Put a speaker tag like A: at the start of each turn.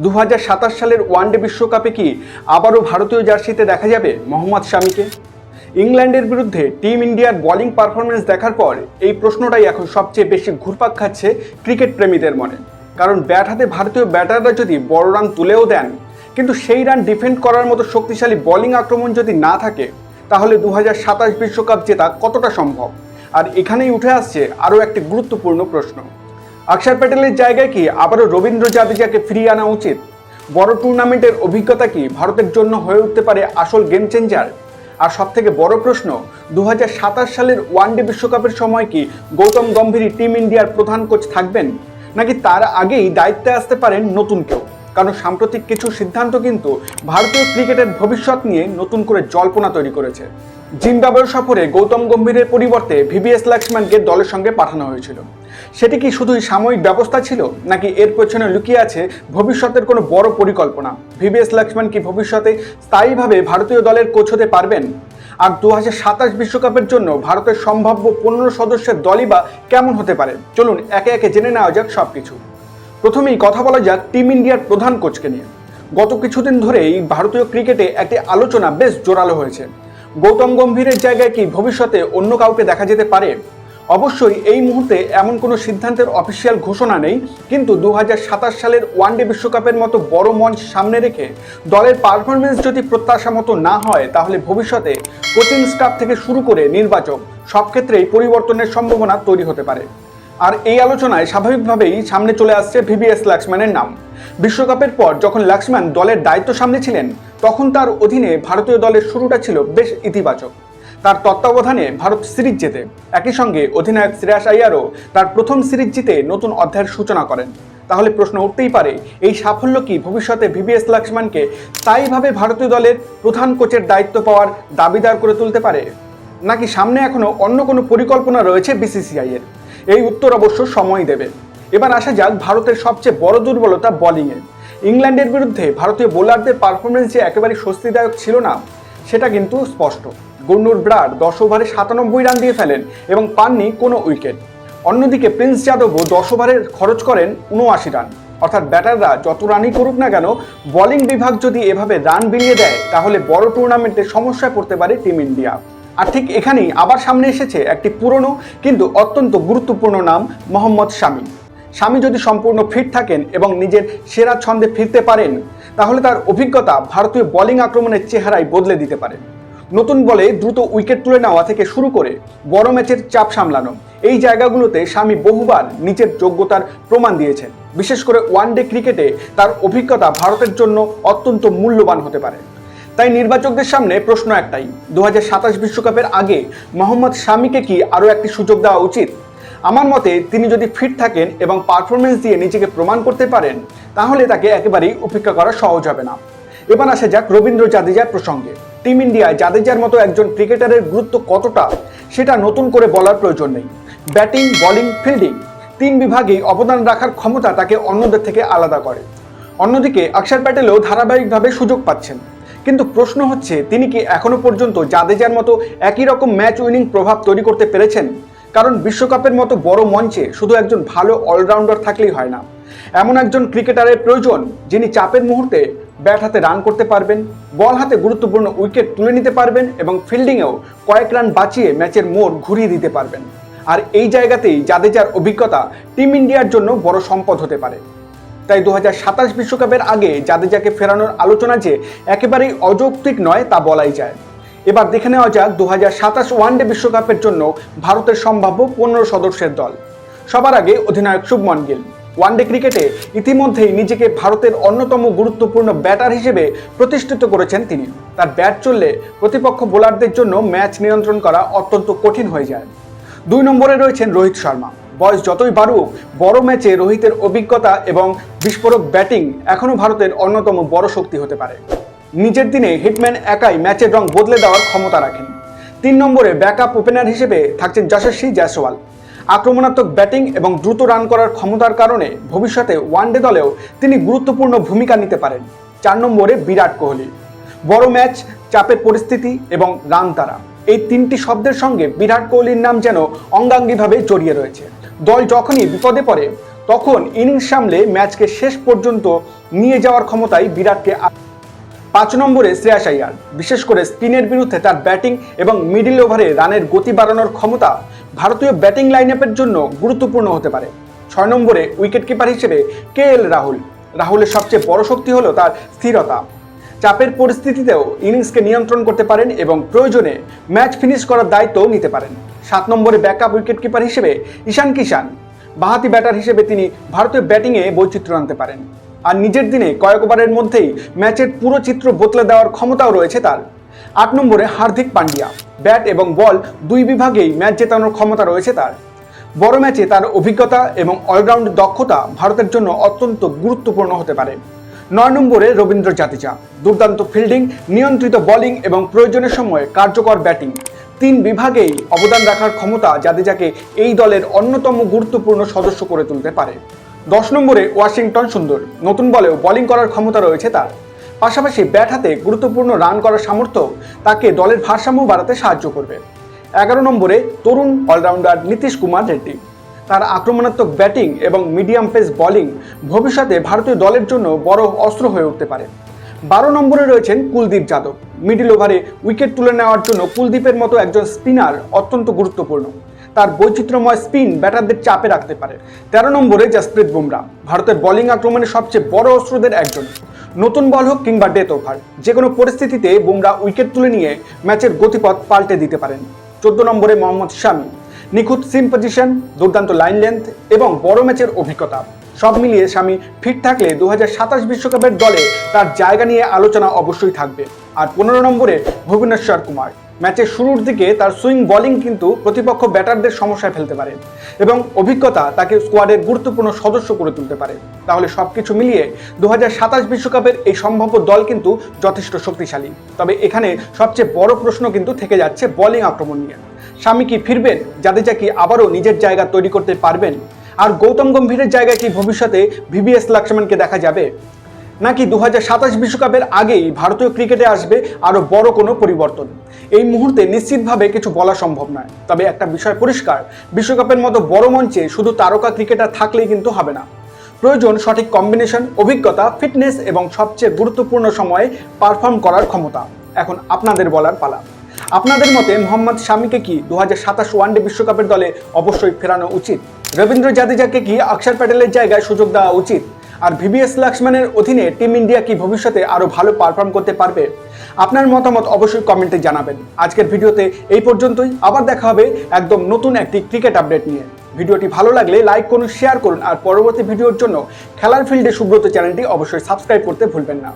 A: 2027 সালের ওয়ানডে বিশ্বকাপে কি আবারও ভারতীয় জার্সিতে দেখা যাবে মোহাম্মদ শামিকে? ইংল্যান্ডের বিরুদ্ধে টিম ইন্ডিয়ার বোলিং পারফরমেন্স দেখার পর এই প্রশ্নটাই এখন সবচেয়ে বেশি ঘুরপাক খাচ্ছে ক্রিকেট প্রেমীদের মনে। কারণ ব্যাট হাতে ভারতীয় ব্যাটাররা যদি বড় রান তুলেও দেন, কিন্তু সেই রান ডিফেন্ড করার মতো শক্তিশালী বোলিং আক্রমণ যদি না থাকে, তাহলে 2027 বিশ্বকাপ জেতা কতটা সম্ভব? আর এখানেই উঠে আসছে আরও একটি গুরুত্বপূর্ণ প্রশ্ন। অক্ষর প্যাটেলের জায়গায় কি আবারও রবীন্দ্র জাদেজাকে ফিরিয়ে আনা উচিত? বড় টুর্নামেন্টের অভিজ্ঞতা কি ভারতের জন্য হয়ে উঠতে পারে আসল গেম চেঞ্জার? আর সবথেকে বড় প্রশ্ন, 2027 সালের ওয়ানডে বিশ্বকাপের সময় কি গৌতম গম্ভীর টিম ইন্ডিয়ার প্রধান কোচ থাকবেন, নাকি তার আগেই দায়িত্বে আসতে পারেন নতুন কেউ? কারণ সাম্প্রতিক কিছু সিদ্ধান্ত কিন্তু ভারতীয় ক্রিকেটের ভবিষ্যৎ নিয়ে নতুন করে জল্পনা তৈরি করেছে। জিম্বাবুয়ে সফরে গৌতম গম্ভীরের পরিবর্তে ভিভিএস লক্ষ্মণকে দলের সঙ্গে পাঠানো হয়েছিল। সেটি কি শুধুই সাময়িক ব্যবস্থা ছিল, নাকি এর পেছনে লুকিয়ে আছে ভবিষ্যতের কোনো বড় পরিকল্পনা? ভিভিএস লক্ষ্মণ কি ভবিষ্যতে স্থায়ীভাবে ভারতীয় দলের কোচ হতে পারবেন? আর 2027 বিশ্বকাপের জন্য ভারতের সম্ভাব্য 15 সদস্যের দলই বা কেমন হতে পারে? চলুন একে একে জেনে নেওয়া যাক সবকিছু। প্রথমেই কথা বলা যাক টিম ইন্ডিয়ার প্রধান কোচকে নিয়ে। গত কিছুদিন ধরেই ভারতীয় ক্রিকেটে একটি আলোচনা বেশ জোরালো হয়েছে। গৌতম গম্ভীরের জায়গায় কি ভবিষ্যতে অন্য কাউকে দেখা যেতে পারে? অবশ্যই এই মুহূর্তে এমন কোনো সিদ্ধান্তের অফিসিয়াল ঘোষণা নেই, কিন্তু 2027 সালের ওয়ানডে বিশ্বকাপের মতো বড় মঞ্চ সামনে রেখে দলের পারফরমেন্স যদি প্রত্যাশা মতো না হয়, তাহলে ভবিষ্যতে কোচিং স্টাফ থেকে শুরু করে নির্বাচক সব ক্ষেত্রেই পরিবর্তনের সম্ভাবনা তৈরি হতে পারে। আর এই আলোচনায় স্বাভাবিকভাবেই সামনে চলে আসছে ভিভিএস লক্ষ্মণের নাম। বিশ্বকাপের পর যখন লক্ষ্মণ দলের দায়িত্ব সামলেছিলেন, তখন তার অধীনে ভারতীয় দলের শুরুটা ছিল বেশ ইতিবাচক। তার তত্ত্বাবধানে ভারত সিরিজ জেতে। একই সঙ্গে অধিনায়ক শ্রেয়াস আইয়ারও তার প্রথম সিরিজ জিতে নতুন অধ্যায়ের সূচনা করেন। তাহলে প্রশ্ন উঠতেই পারে, এই সাফল্য কি ভবিষ্যতে ভিভিএস লক্ষ্মণকে স্থায়ীভাবে ভারতীয় দলের প্রধান কোচের দায়িত্ব পাওয়ার দাবিদার করে তুলতে পারে, নাকি সামনে এখনও অন্য কোনো পরিকল্পনা রয়েছে বিসিসিআই এর? এই উত্তর অবশ্য সময় দেবে। এবার আসা যাক ভারতের সবচেয়ে বড় দুর্বলতা বোলিংয়ে। ইংল্যান্ডের বিরুদ্ধে ভারতীয় বোলারদের পারফরমেন্স যে একেবারে স্বস্তিদায়ক ছিল না, সেটা কিন্তু স্পষ্ট। গুরনুর ব্রাড 10 ওভারে 97 রান দিয়ে ফেলেন এবং পাননি কোনো উইকেট। অন্যদিকে প্রিন্স যাদবও 10 ওভারে খরচ করেন 79 রান। অর্থাৎ ব্যাটাররা যত রানই করুক না কেন, বোলিং বিভাগ যদি এভাবে রান বিলিয়ে দেয়, তাহলে বড় টুর্নামেন্টে সমস্যায় পড়তে পারে টিম ইন্ডিয়া। আর ঠিক এখানেই আবার সামনে এসেছে একটি পুরনো কিন্তু অত্যন্ত গুরুত্বপূর্ণ নাম, মোহাম্মদ শামি। শামি যদি সম্পূর্ণ ফিট থাকেন এবং নিজের সেরা ছন্দে ফিরতে পারেন, তাহলে তার অভিজ্ঞতা ভারতীয় বোলিং আক্রমণের চেহারাই বদলে দিতে পারে। নতুন বলে দ্রুত উইকেট তুলে নেওয়া থেকে শুরু করে বড় ম্যাচের চাপ সামলানো, এই জায়গাগুলোতে শামি বহুবার নিজের যোগ্যতার প্রমাণ দিয়েছেন। বিশেষ করে ওয়ানডে ক্রিকেটে তার অভিজ্ঞতা ভারতের জন্য অত্যন্ত মূল্যবান হতে পারে। তাই নির্বাচকদের সামনে প্রশ্ন একটাই, 2027 বিশ্বকাপের আগে মোহাম্মদ শামিকে কি আরও একটি সুযোগ দেওয়া উচিত? আমার মতে তিনি যদি ফিট থাকেন এবং পারফরমেন্স দিয়ে নিজেকে প্রমাণ করতে পারেন, তাহলে তাকে একেবারেই উপেক্ষা করা সহজ হবে না। এবার আসা যাক রবীন্দ্র জাদেজার প্রসঙ্গে। টিম ইন্ডিয়ায় জাদেজার মতো একজন ক্রিকেটারের গুরুত্ব কতটা, সেটা নতুন করে বলার প্রয়োজন নেই। ব্যাটিং, বোলিং, ফিল্ডিং 3 বিভাগেই অবদান রাখার ক্ষমতা তাকে অন্যদের থেকে আলাদা করে। অন্যদিকে অক্ষর প্যাটেলও ধারাবাহিকভাবে সুযোগ পাচ্ছেন, কিন্তু প্রশ্ন হচ্ছে তিনি কি এখনো পর্যন্ত জাদেজার মতো একই রকম ম্যাচ উইনিং প্রভাব তৈরি করতে পেরেছেন? কারণ বিশ্বকাপের মতো বড় মঞ্চে শুধু একজন ভালো অলরাউন্ডার থাকলেই হয় না, এমন একজন ক্রিকেটারের প্রয়োজন যিনি চাপের মুহূর্তে ব্যাট হাতে রান করতে পারবেন, বল হাতে গুরুত্বপূর্ণ উইকেট তুলে নিতে পারবেন এবং ফিল্ডিংয়েও কয়েক রান বাঁচিয়ে ম্যাচের মোড় ঘুরিয়ে দিতে পারবেন। আর এই জায়গাতেই জাদেজার অভিজ্ঞতা টিম ইন্ডিয়ার জন্য বড় সম্পদ হতে পারে। তাই 2027 বিশ্বকাপের আগে জাদেজাকে ফেরানোর আলোচনা যে একেবারেই অযৌক্তিক নয় তা বলাই যায়। এবার দেখে নেওয়া যাক 2027 ওয়ানডে বিশ্বকাপের জন্য ভারতের সম্ভাব্য 15 সদস্যের দল। সবার আগে অধিনায়ক শুভমন গিল। ওয়ানডে ক্রিকেটে ইতিমধ্যেই নিজেকে ভারতের অন্যতম গুরুত্বপূর্ণ ব্যাটার হিসেবে প্রতিষ্ঠিত করেছেন তিনি। তার ব্যাট চললে প্রতিপক্ষ বোলারদের জন্য ম্যাচ নিয়ন্ত্রণ করা অত্যন্ত কঠিন হয়ে যায়। 2 নম্বরে রয়েছেন রোহিত শর্মা। বয়স যতই বাড়ুক, বড় ম্যাচে রোহিতের অভিজ্ঞতা এবং বিস্ফোরক ব্যাটিং এখনও ভারতের অন্যতম বড় শক্তি হতে পারে। নিজের দিনে হিটম্যান একাই ম্যাচের রং বদলে দেওয়ার ক্ষমতা রাখেন। 3 নম্বরে ব্যাকআপ ওপেনার হিসেবে থাকছেন যশস্বী জয়সওয়াল। আক্রমণাত্মক ব্যাটিং এবং দ্রুত রান করার ক্ষমতার কারণে ভবিষ্যতে ওয়ানডে দলেও তিনি গুরুত্বপূর্ণ ভূমিকা নিতে পারেন। 4 নম্বরে বিরাট কোহলি। বড় ম্যাচ, চাপের পরিস্থিতি এবং রান তারা, এই 3টি শব্দের সঙ্গে বিরাট কোহলির নাম যেন অঙ্গাঙ্গিভাবে জড়িয়ে রয়েছে। দল যখনই বিপদে পড়ে, তখন ইনিংস সামলে ম্যাচকে শেষ পর্যন্ত নিয়ে যাওয়ার ক্ষমতায় বিরাটকে। 5 নম্বরে শ্রেয়াস আইয়ার, বিশেষ করে স্পিনের বিরুদ্ধে তার ব্যাটিং এবং মিডল ওভারে রানের গতি বাড়ানোর ক্ষমতা ভারতীয় ব্যাটিং লাইন আপের জন্য গুরুত্বপূর্ণ হতে পারে। 6 নম্বরে উইকেট কিপার হিসেবে KL রাহুলের সবচেয়ে বড় শক্তি হলো তার স্থিরতা। চাপের পরিস্থিতিতেও ইনিংসকে নিয়ন্ত্রণ করতে পারেন এবং প্রয়োজনে ম্যাচ ফিনিশ করার দায়িত্বও নিতে পারেন। 7 নম্বরে ব্যাকআপ উইকেট কিপার হিসেবে ঈশান কিষান, বাঁহাতি ব্যাটার হিসেবে তিনি ভারতীয় ব্যাটিংয়ে বৈচিত্র্য আনতে পারেন, আর নিজের দিনে কয়েক ওভারের মধ্যেই ম্যাচের পুরো চিত্র বদলে দেওয়ার ক্ষমতাও রয়েছে তার। 8 নম্বরে হার্দিক পান্ডিয়া, ব্যাট এবং বল দুই বিভাগেই ম্যাচ জেতানোর ক্ষমতা রয়েছে তার। বড় ম্যাচে তার অভিজ্ঞতা এবং অলরাউন্ড দক্ষতা ভারতের জন্য অত্যন্ত গুরুত্বপূর্ণ হতে পারে। 9 নম্বরে রবীন্দ্র জাদেজা, দুর্দান্ত ফিল্ডিং, নিয়ন্ত্রিত বোলিং এবং প্রয়োজনের সময় কার্যকর ব্যাটিং, 3 বিভাগেই অবদান রাখার ক্ষমতা জাদেজাকে এই দলের অন্যতম গুরুত্বপূর্ণ সদস্য করে তুলতে পারে। 10 নম্বরে ওয়াশিংটন সুন্দর, নতুন বলেও বোলিং করার ক্ষমতা রয়েছে তার, পাশাপাশি ব্যাট হাতে গুরুত্বপূর্ণ রান করার সামর্থ্য তাকে দলের ভারসাম্য বাড়াতে সাহায্য করবে। 11 নম্বরে তরুণ অলরাউন্ডার নীতিশ কুমার রেড্ডি, তার আক্রমণাত্মক ব্যাটিং এবং মিডিয়াম পেস বোলিং ভবিষ্যতে ভারতীয় দলের জন্য বড় অস্ত্র হয়ে উঠতে পারে। 12 নম্বরে রয়েছেন কুলদীপ যাদব, মিডল ওভারে উইকেট তুলে নেওয়ার জন্য কুলদীপের মতো একজন স্পিনার অত্যন্ত গুরুত্বপূর্ণ, তার বৈচিত্র্যময় স্পিন ব্যাটারদের চাপে রাখতে পারে। 13 নম্বরে জসপ্রীত বুমরা, ভারতের বোলিং আক্রমণের সবচেয়ে বড় অস্ত্রদের একজন, নতুন বল হোক কিংবা ডেথ ওভার, যে কোনো পরিস্থিতিতে বুমরা উইকেট তুলে নিয়ে ম্যাচের গতিপথ পাল্টে দিতে পারেন। 14 নম্বরে মোহাম্মদ শামি, নিখুঁত সিম পজিশন, দুর্দান্ত লাইন লেন্থ এবং বড় ম্যাচের অভিজ্ঞতা, সব মিলিয়ে শামি ফিট থাকলে 2027 বিশ্বকাপের দলে তার জায়গা নিয়ে আলোচনা অবশ্যই থাকবে। আর 15 নম্বরে ভুবনেশ্বর কুমার, ম্যাচের শুরুর দিকে তার সুইং বোলিং কিন্তু প্রতিপক্ষ ব্যাটারদের সমস্যায় ফেলতে পারে এবং অভিজ্ঞতা তাকে স্কোয়াডের গুরুত্বপূর্ণ সদস্য করে তুলতে পারে। তাহলে সবকিছু মিলিয়ে 2027 বিশ্বকাপের এই সম্ভাব্য দল কিন্তু যথেষ্ট শক্তিশালী। তবে এখানে সবচেয়ে বড় প্রশ্ন কিন্তু থেকে যাচ্ছে বোলিং আক্রমণ নিয়ে। শামি কি ফিরবেন? জাদেজা কি আবারও নিজের জায়গা তৈরি করতে পারবেন? আর গৌতম গম্ভীরের জায়গায় কি ভবিষ্যতে VVS লক্ষ্মণকে দেখা যাবে? নাকি 2027 বিশ্বকাপের আগেই ভারতীয় ক্রিকেটে আসবে আরও বড় কোনো পরিবর্তন? এই মুহূর্তে নিশ্চিতভাবে কিছু বলা সম্ভব নয়। তবে একটা বিষয় পরিষ্কার, বিশ্বকাপের মতো বড় মঞ্চে শুধু তারকা ক্রিকেটার থাকলেই কিন্তু হবে না, প্রয়োজন সঠিক কম্বিনেশন, অভিজ্ঞতা, ফিটনেস এবং সবচেয়ে গুরুত্বপূর্ণ সময়ে পারফর্ম করার ক্ষমতা। এখন আপনাদের বলার পালা। আপনাদের মতে মোহাম্মদ শামিকে কি 2027 ওয়ানডে বিশ্বকাপের দলে অবশ্যই ফেরানো উচিত? রবীন্দ্র জাদেজাকে কি অক্ষর প্যাটেলের জায়গায় সুযোগ দেওয়া উচিত? আর VVS লক্ষ্মণের অধীনে টিম ইন্ডিয়া কি ভবিষ্যতে আরও ভালো পারফর্ম করতে পারবে? আপনার মতামত অবশ্যই কমেন্টে জানাবেন। আজকের ভিডিওতে এই পর্যন্তই, আবার দেখা হবে একদম নতুন একটি ক্রিকেট আপডেট নিয়ে। ভিডিওটি ভালো লাগলে লাইক করুন, শেয়ার করুন, আর পরবর্তী ভিডিওর জন্য খেলার ফিল্ডে সুব্রত চ্যানেলটি অবশ্যই সাবস্ক্রাইব করতে ভুলবেন না।